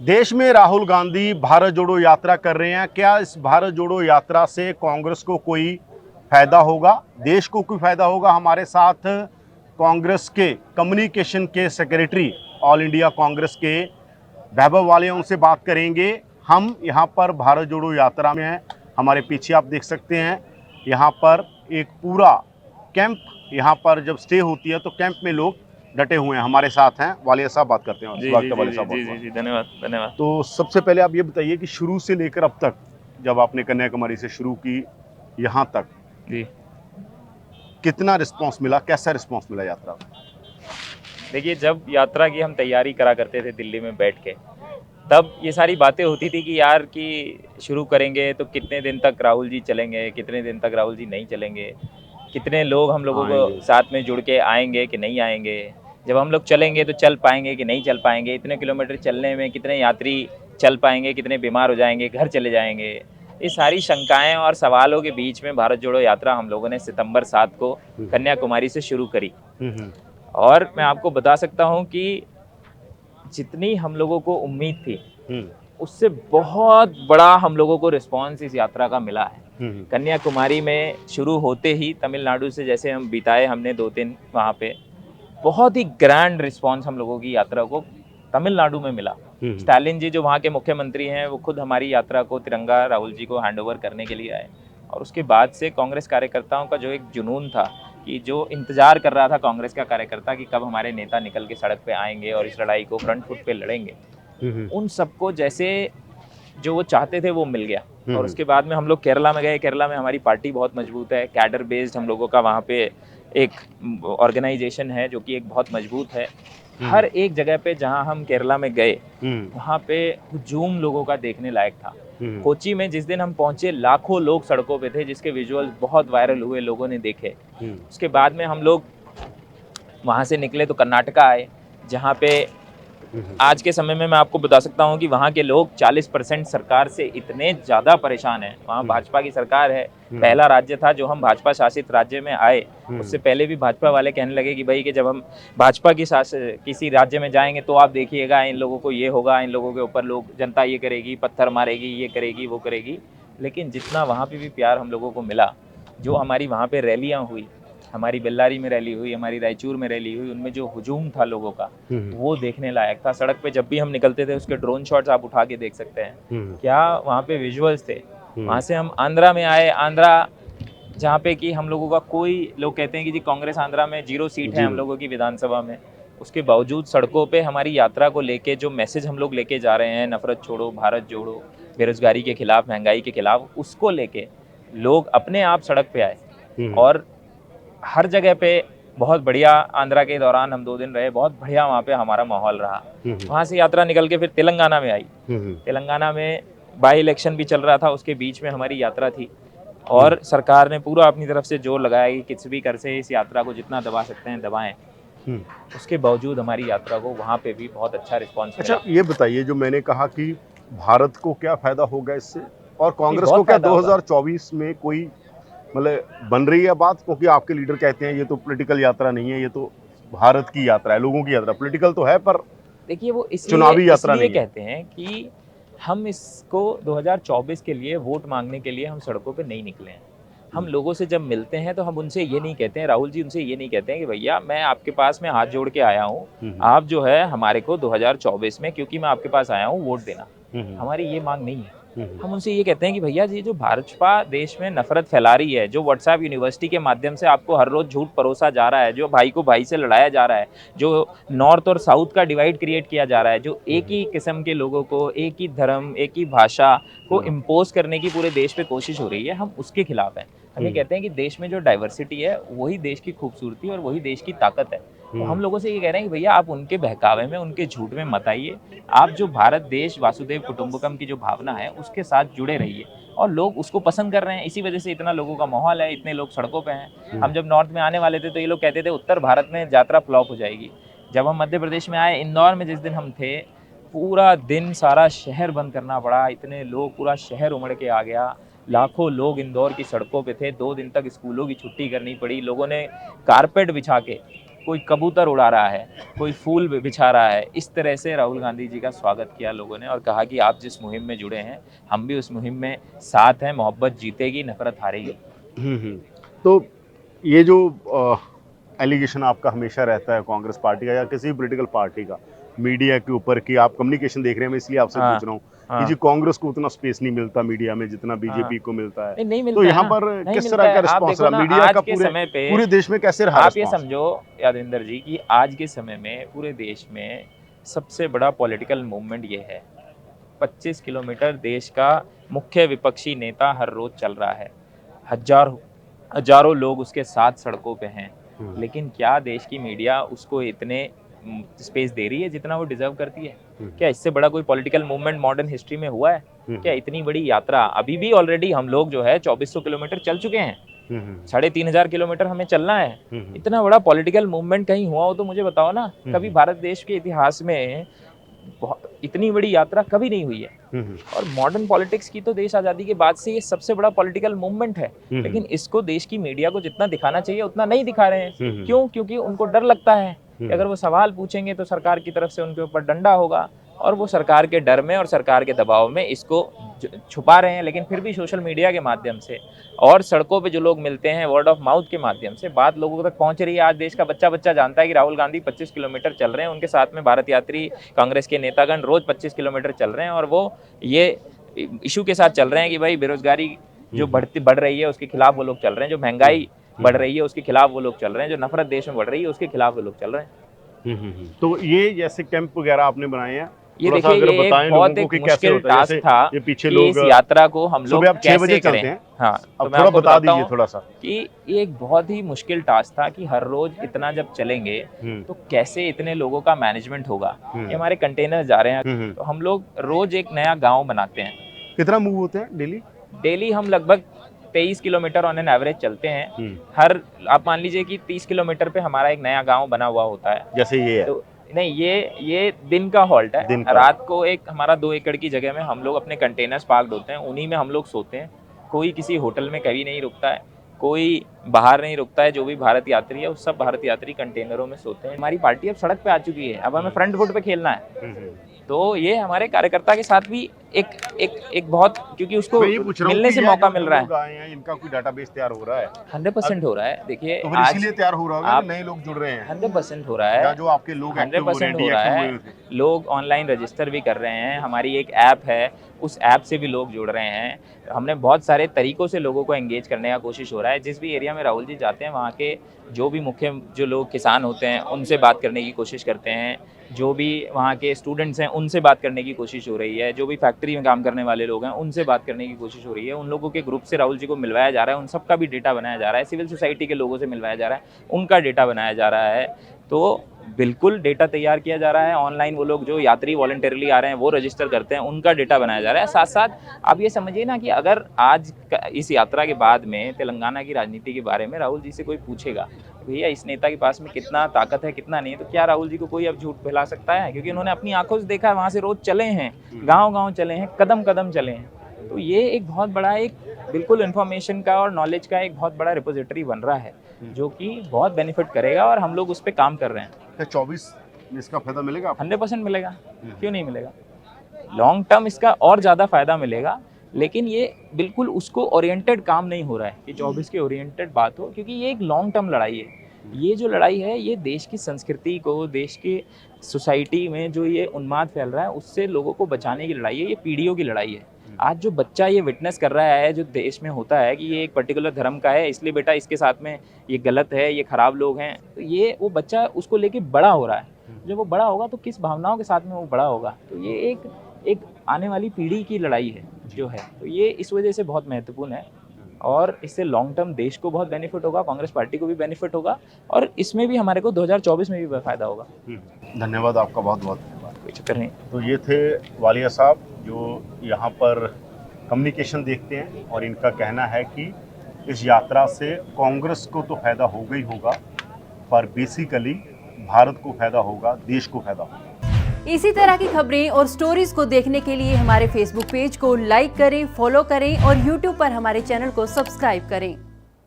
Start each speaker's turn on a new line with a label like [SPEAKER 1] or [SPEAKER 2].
[SPEAKER 1] देश में राहुल गांधी भारत जोड़ो यात्रा कर रहे हैं। क्या इस भारत जोड़ो यात्रा से कांग्रेस को कोई फायदा होगा, देश को कोई फायदा होगा? हमारे साथ कांग्रेस के कम्युनिकेशन के सेक्रेटरी ऑल इंडिया कांग्रेस के वैभव वाले, उनसे बात करेंगे। हम यहाँ पर भारत जोड़ो यात्रा में हैं। हमारे पीछे आप देख सकते हैं, यहाँ पर एक पूरा कैंप, यहाँ पर जब स्टे होती है तो कैंप में लोग डटे हुए हैं। हमारे साथ हैं वालिया साहब, बात करते हैं।
[SPEAKER 2] जी
[SPEAKER 1] स्वागत
[SPEAKER 2] जी
[SPEAKER 1] है
[SPEAKER 2] जी
[SPEAKER 1] वालिया
[SPEAKER 2] जी
[SPEAKER 1] साहब, बहुत
[SPEAKER 2] जी जी
[SPEAKER 1] बहुत।
[SPEAKER 2] जी धन्यवाद धन्यवाद।
[SPEAKER 1] तो सबसे पहले आप ये बताइए कि शुरू से लेकर अब तक, जब आपने कन्याकुमारी से शुरू की यहाँ तक,
[SPEAKER 2] जी
[SPEAKER 1] कितना रिस्पांस मिला, कैसा रिस्पांस मिला यात्रा में?
[SPEAKER 2] देखिए, जब यात्रा की हम तैयारी करा करते थे दिल्ली में बैठ के, तब ये सारी बातें होती थी कि यार कि शुरू करेंगे तो कितने दिन तक राहुल जी चलेंगे, कितने दिन तक राहुल जी नहीं चलेंगे, कितने लोग हम लोगों
[SPEAKER 1] आएंगे।
[SPEAKER 2] को साथ में जुड़ के आएंगे कि नहीं आएंगे, जब हम लोग चलेंगे तो चल पाएंगे कि नहीं चल पाएंगे, इतने किलोमीटर चलने में कितने यात्री चल पाएंगे, कितने बीमार हो जाएंगे, घर चले जाएंगे। ये सारी शंकाएं और सवालों के बीच में भारत जोड़ो यात्रा हम लोगों ने सितंबर 7 को कन्याकुमारी से शुरू करी।
[SPEAKER 1] हम्म।
[SPEAKER 2] और मैं आपको बता सकता हूं कि जितनी हम लोगों को उम्मीद थी
[SPEAKER 1] हम्म।
[SPEAKER 2] उससे बहुत बड़ा हम लोगों को रिस्पांस इस यात्रा का मिला है।
[SPEAKER 1] हम्म।
[SPEAKER 2] कन्याकुमारी में शुरू होते ही तमिलनाडु से जैसे हम बिताए हमने 2 दिन वहाँ पे, बहुत ही ग्रैंड रिस्पांस हम लोगों की यात्रा को तमिलनाडु में मिला। स्टालिन जी जो वहाँ के मुख्यमंत्री हैं, वो खुद हमारी यात्रा को तिरंगा राहुल जी को हैंड ओवर करने के लिए आए। और उसके बाद से कांग्रेस कार्यकर्ताओं का जो एक जुनून था, कि जो इंतजार कर रहा था कांग्रेस का कार्यकर्ता कि कब हमारे नेता निकल के सड़क पे आएंगे और इस लड़ाई को फ्रंट फुट पे लड़ेंगे, उन सबको जैसे जो वो चाहते थे वो मिल गया। और उसके बाद में हम लोग केरला में गए। केरला में हमारी पार्टी बहुत मजबूत है, कैडर बेस्ड हम लोगों का वहाँ पे एक ऑर्गेनाइजेशन है जो कि एक बहुत मजबूत है। हर एक जगह पे जहाँ हम केरला में गए वहाँ पे हुजूम लोगों का देखने लायक था। कोची में जिस दिन हम पहुंचे, लाखों लोग सड़कों पे थे, जिसके विजुअल्स बहुत वायरल हुए, लोगों ने देखे। उसके बाद में हम लोग वहाँ से निकले तो कर्नाटका आए, जहाँ पे आज के समय में मैं आपको बता सकता हूँ कि वहाँ के लोग 40% सरकार से इतने ज़्यादा परेशान हैं। वहाँ भाजपा की सरकार है, पहला राज्य था जो हम भाजपा शासित राज्य में आए। उससे पहले भी भाजपा वाले कहने लगे कि भाई कि जब हम भाजपा की किसी राज्य में जाएंगे तो आप देखिएगा इन लोगों को ये होगा, इन लोगों के ऊपर लोग, जनता ये करेगी, पत्थर मारेगी, ये करेगी, वो करेगी। लेकिन जितना वहाँ पे भी प्यार हम लोगों को मिला, जो हमारी वहाँ पे रैलियाँ हुई, हमारी बेल्लारी में रैली हुई, हमारी रायचूर में रैली हुई, उनमें जो हुजूम था लोगों का वो देखने लायक था। सड़क पे जब भी हम निकलते थे उसके ड्रोन शॉट्स आप उठा के देख सकते हैं, क्या वहाँ पे विजुअल्स थे। वहाँ से हम आंध्रा में आए, आंध्रा जहाँ पे कि हम लोगों का कोई, लोग कहते हैं कि जी कांग्रेस आंध्रा में 0 सीट है हम लोगों की विधानसभा में, उसके बावजूद सड़कों पे हमारी यात्रा को लेके जो मैसेज हम लोग लेके जा रहे हैं, नफरत छोड़ो, भारत जोड़ो, बेरोजगारी के खिलाफ, महंगाई के खिलाफ, उसको लेके लोग अपने आप सड़क पे आए। और हर जगह पे बहुत बढ़िया, आंध्रा के दौरान हम 2 दिन रहे, बहुत बढ़िया वहाँ पे हमारा माहौल रहा। वहाँ से यात्रा निकल के फिर तेलंगाना में आई। तेलंगाना में बाई इलेक्शन भी चल रहा था, उसके बीच में हमारी यात्रा थी। और सरकार ने पूरा अपनी तरफ से जोर लगाया कि किसी भी कर से इस यात्रा को जितना दबा सकते हैं दबाएं। उसके बावजूद हमारी यात्रा को वहाँ पे भी बहुत अच्छा रिस्पॉन्स मिला।
[SPEAKER 1] अच्छा, ये बताइए, जो मैंने कहा कि भारत को क्या फायदा होगा इससे, और कांग्रेस को
[SPEAKER 2] बहुत
[SPEAKER 1] क्या
[SPEAKER 2] फायदा होगा।
[SPEAKER 1] 2024 में कोई मतलब बन रही है बात? क्योंकि आपके लीडर कहते हैं ये तो पॉलिटिकल यात्रा नहीं है, ये तो भारत की यात्रा है, लोगों की यात्रा। पॉलिटिकल तो है पर
[SPEAKER 2] देखिए, वो इसलिए
[SPEAKER 1] चुनावी यात्रा
[SPEAKER 2] इसलिए
[SPEAKER 1] नहीं है।
[SPEAKER 2] कहते हैं कि हम इसको 2024 के लिए वोट मांगने के लिए हम सड़कों पे नहीं निकले हैं। हम लोगों से जब मिलते हैं तो हम उनसे ये नहीं कहते हैं, राहुल जी उनसे ये नहीं कहते हैं कि भैया मैं आपके पास में हाथ जोड़ के आया हूँ, आप जो है हमारे को 2024 में, क्योंकि मैं आपके पास आया हूँ, वोट देना। हमारी ये मांग नहीं है। हम उनसे ये कहते हैं कि भैया जी, जो भाजपा देश में नफरत फैला रही है, जो व्हाट्सएप यूनिवर्सिटी के माध्यम से आपको हर रोज झूठ परोसा जा रहा है, जो भाई को भाई से लड़ाया जा रहा है, जो नॉर्थ और साउथ का डिवाइड क्रिएट किया जा रहा है, जो एक ही किस्म के लोगों को, एक ही धर्म, एक ही भाषा को इम्पोज करने की पूरे देश पे कोशिश हो रही है, हम उसके खिलाफ हैं। हम ये कहते हैं कि देश में जो डाइवर्सिटी है वही देश की खूबसूरती और वही देश की ताकत है। तो हम लोगों से ये कह रहे हैं कि भैया आप उनके बहकावे में, उनके झूठ में मत आइए। आप जो भारत देश वासुदेव कुटुंबकम की जो भावना है उसके साथ जुड़े रहिए। और लोग उसको पसंद कर रहे हैं, इसी वजह से इतना लोगों का माहौल है, इतने लोग सड़कों पे हैं। हम जब नॉर्थ में आने वाले थे तो ये लोग कहते थे उत्तर भारत में यात्रा फ्लॉप हो जाएगी। जब हम मध्य प्रदेश में आए, इंदौर में जिस दिन हम थे, पूरा दिन सारा शहर बंद करना पड़ा, इतने लोग, पूरा शहर उमड़ के आ गया। लाखों लोग इंदौर की सड़कों पे थे, 2 दिन तक स्कूलों की छुट्टी करनी पड़ी। लोगों ने कारपेट बिछा के कोई कबूतर उड़ा रहा है, कोई फूल बिछा रहा है। इस तरह से राहुल गांधी जी का स्वागत किया लोगों ने और कहा कि आप जिस मुहिम में जुड़े हैं हम भी उस मुहिम में साथ हैं, मोहब्बत जीतेगी, नफरत हारेगी।
[SPEAKER 1] तो ये जो एलिगेशन आपका हमेशा रहता है कांग्रेस पार्टी का या किसी भी पॉलिटिकल पार्टी का मीडिया के ऊपर कि आप कम्युनिकेशन देख रहे हैं, मैं इसलिए आपसे पूछ रहा हूँ कि जी कांग्रेस को उतना स्पेस नहीं मिलता मीडिया में जितना बीजेपी को मिलता है।
[SPEAKER 2] नहीं मिलता
[SPEAKER 1] तो यहाँ
[SPEAKER 2] है
[SPEAKER 1] पर
[SPEAKER 2] नहीं
[SPEAKER 1] किस
[SPEAKER 2] मिलता
[SPEAKER 1] तरह का
[SPEAKER 2] है। आप
[SPEAKER 1] रिस्पॉन्स
[SPEAKER 2] देखो
[SPEAKER 1] रहा
[SPEAKER 2] ना,
[SPEAKER 1] मीडिया
[SPEAKER 2] आज
[SPEAKER 1] का
[SPEAKER 2] के समय पे
[SPEAKER 1] पूरे देश में कैसे रहा
[SPEAKER 2] आप ये
[SPEAKER 1] response?
[SPEAKER 2] समझो यादविंदर जी कि आज के समय में पूरे देश में सबसे बड़ा पॉलिटिकल मूवमेंट ये है। 25 किलोमीटर देश का मुख्य विपक्षी नेता हर रोज चल रहा है, हजारों लोग उसके साथ सड़कों पे हैं, लेकिन क्या देश की मीडिया उसको इतने स्पेस दे रही है जितना वो डिजर्व करती है? क्या इससे बड़ा कोई पॉलिटिकल मूवमेंट मॉडर्न हिस्ट्री में हुआ है? क्या इतनी बड़ी यात्रा? अभी भी ऑलरेडी हम लोग जो है 2400 किलोमीटर चल चुके हैं, 3500 किलोमीटर हमें चलना है। इतना बड़ा पॉलिटिकल मूवमेंट कहीं हुआ हो तो मुझे बताओ ना। कभी भारत देश के इतिहास में इतनी बड़ी यात्रा कभी नहीं हुई है। और मॉडर्न पॉलिटिक्स की तो देश आज़ादी के बाद से ये सबसे बड़ा पॉलिटिकल मूवमेंट है, लेकिन इसको देश की मीडिया को जितना दिखाना चाहिए उतना नहीं दिखा रहे हैं। क्यों? क्योंकि उनको डर लगता है कि अगर वो सवाल पूछेंगे तो सरकार की तरफ से उनके ऊपर डंडा होगा, और वो सरकार के डर में और सरकार के दबाव में इसको छुपा रहे हैं। लेकिन फिर भी सोशल मीडिया के माध्यम से और सड़कों पे जो लोग मिलते हैं, वर्ड ऑफ माउथ के माध्यम से बात लोगों तक पहुंच रही है। आज देश का बच्चा जानता है कि राहुल गांधी 25 किलोमीटर चल रहे हैं, उनके साथ में भारत यात्री कांग्रेस के नेतागण रोज 25 किलोमीटर चल रहे हैं, और वो ये इशू के साथ चल रहे हैं कि भाई बेरोजगारी जो बढ़ रही है उसके खिलाफ वो लोग चल रहे हैं, जो महंगाई बढ़ रही है उसके खिलाफ वो लोग चल रहे हैं, जो नफरत देश में बढ़ रही है उसके खिलाफ वो लोग चल रहे हैं।
[SPEAKER 1] तो ये जैसे कैंप वगैरह आपने बनाए हैं,
[SPEAKER 2] ये देखिए ये एक बहुत एक मुश्किल टास्क था
[SPEAKER 1] ये पीछे
[SPEAKER 2] कि
[SPEAKER 1] लोग
[SPEAKER 2] इस यात्रा को हम लोग
[SPEAKER 1] सुबह 6 बजे
[SPEAKER 2] कैसे
[SPEAKER 1] चलते
[SPEAKER 2] करें।
[SPEAKER 1] हैं।
[SPEAKER 2] हाँ,
[SPEAKER 1] अब थोड़ा बता दीजिए थोड़ा सा
[SPEAKER 2] कि ये एक बहुत ही मुश्किल टास्क था कि हर रोज इतना जब चलेंगे तो कैसे इतने लोगों का मैनेजमेंट होगा। ये हमारे कंटेनर जा रहे हैं, तो हम लोग रोज एक नया गाँव बनाते हैं।
[SPEAKER 1] कितना मूव होते हैं
[SPEAKER 2] डेली? हम लगभग 23 किलोमीटर ऑन एन एवरेज चलते हैं। हर आप मान लीजिए कि 30 किलोमीटर पे हमारा एक नया गांव बना हुआ होता है।
[SPEAKER 1] जैसे ये है?
[SPEAKER 2] तो नहीं, ये दिन का हॉल्ट है। रात को एक हमारा 2 एकड़ की जगह में हम लोग अपने कंटेनर्स पार्क्ड होते हैं, उन्हीं में हम लोग सोते हैं। कोई किसी होटल में कभी नहीं रुकता है, कोई बाहर नहीं रुकता है। जो भी भारत यात्री है, उस सब भारत यात्री कंटेनरों में सोते हैं। हमारी पार्टी अब सड़क पे आ चुकी है, अब हमें फ्रंट फुट पे खेलना है। तो ये हमारे कार्यकर्ता के साथ भी एक बहुत, क्योंकि उसको मिलने से मौका मिल रहा है।
[SPEAKER 1] इनका कोई डेटाबेस तैयार हो रहा है?
[SPEAKER 2] 100% हो रहा है। देखिए
[SPEAKER 1] तो आज इसीलिए तैयार हो रहा होगा कि नए लोग जुड़ रहे हैं।
[SPEAKER 2] 100% हो रहा है।
[SPEAKER 1] जो आपके लोग
[SPEAKER 2] 100% हो रहा है। लोग ऑनलाइन रजिस्टर भी कर रहे हैं। हमारी एक ऐप है, उस ऐप से भी लोग जुड़ रहे हैं। हमने बहुत सारे तरीकों से लोगों को एंगेज करने का कोशिश हो रहा है। जिस भी एरिया में राहुल जी जाते हैं वहाँ के जो भी मुख्य जो लोग किसान होते हैं उनसे बात करने की कोशिश करते हैं। जो भी वहाँ के स्टूडेंट्स हैं उनसे बात करने की कोशिश हो रही है। जो भी फैक्ट्री में काम करने वाले लोग हैं उनसे बात करने की कोशिश हो रही है। उन लोगों के ग्रुप से राहुल जी को मिलवाया जा रहा है, उन सबका भी डेटा बनाया जा रहा है। सिविल सोसाइटी के लोगों से मिलवाया जा रहा है, उनका डेटा बनाया जा रहा है। तो बिल्कुल डेटा तैयार किया जा रहा है। ऑनलाइन वो लोग जो यात्री वॉलंटरली आ रहे हैं वो रजिस्टर करते हैं, उनका डेटा बनाया जा रहा है। साथ साथ आप ये समझिए ना कि अगर आज इस यात्रा के बाद में तेलंगाना की राजनीति के बारे में राहुल जी से कोई पूछेगा भैया इस नेता के पास में कितना ताकत है कितना नहीं है, तो क्या राहुल जी को कोई अब झूठ फैला सकता है? क्योंकि उन्होंने अपनी आंखों से देखा है, वहाँ से रोज चले हैं, गाँव चले हैं, कदम कदम चले हैं। तो ये एक बहुत बड़ा एक बिल्कुल इन्फॉर्मेशन का और नॉलेज का एक बहुत बड़ा रिपोजिटरी बन रहा है जो कि बहुत बेनिफिट करेगा, और हम लोग उस पर काम कर रहे हैं।
[SPEAKER 1] 24 में इसका फायदा मिलेगा?
[SPEAKER 2] 100% मिलेगा। क्यों नहीं मिलेगा? लॉन्ग टर्म इसका और ज़्यादा फायदा मिलेगा, लेकिन ये बिल्कुल उसको ओरिएंटेड काम नहीं हो रहा है कि 24 के ओरिएंटेड बात हो, क्योंकि ये एक लॉन्ग टर्म लड़ाई है। ये जो लड़ाई है ये देश की संस्कृति को, देश की सोसाइटी में जो ये उन्माद फैल रहा है उससे लोगों को बचाने की लड़ाई है। ये पीढ़ियों की लड़ाई है। आज जो बच्चा ये विटनेस कर रहा है जो देश में होता है कि ये एक पर्टिकुलर धर्म का है, इसलिए बेटा इसके साथ में ये गलत है, ये खराब लोग हैं, तो ये वो बच्चा उसको लेके बड़ा हो रहा है। जब वो बड़ा होगा तो किस भावनाओं के साथ में वो बड़ा होगा, तो ये एक आने वाली पीढ़ी की लड़ाई है जो है। तो ये इस वजह से बहुत महत्वपूर्ण है, और इससे लॉन्ग टर्म देश को बहुत बेनिफिट होगा, कांग्रेस पार्टी को भी बेनिफिट होगा, और इसमें भी हमारे को 2024 में भी फायदा होगा।
[SPEAKER 1] धन्यवाद आपका, बहुत बहुत धन्यवाद।
[SPEAKER 2] कोई चक्कर नहीं।
[SPEAKER 1] तो ये थे वालिया साहब जो यहाँ पर कम्युनिकेशन देखते हैं, और इनका कहना है कि इस यात्रा से कांग्रेस को तो फायदा होगा ही होगा, पर बेसिकली भारत को फायदा होगा, देश को फायदा होगा।
[SPEAKER 3] इसी तरह की खबरें और स्टोरीज को देखने के लिए हमारे फेसबुक पेज को लाइक करें, फॉलो करें और यूट्यूब पर हमारे चैनल को सब्सक्राइब करें।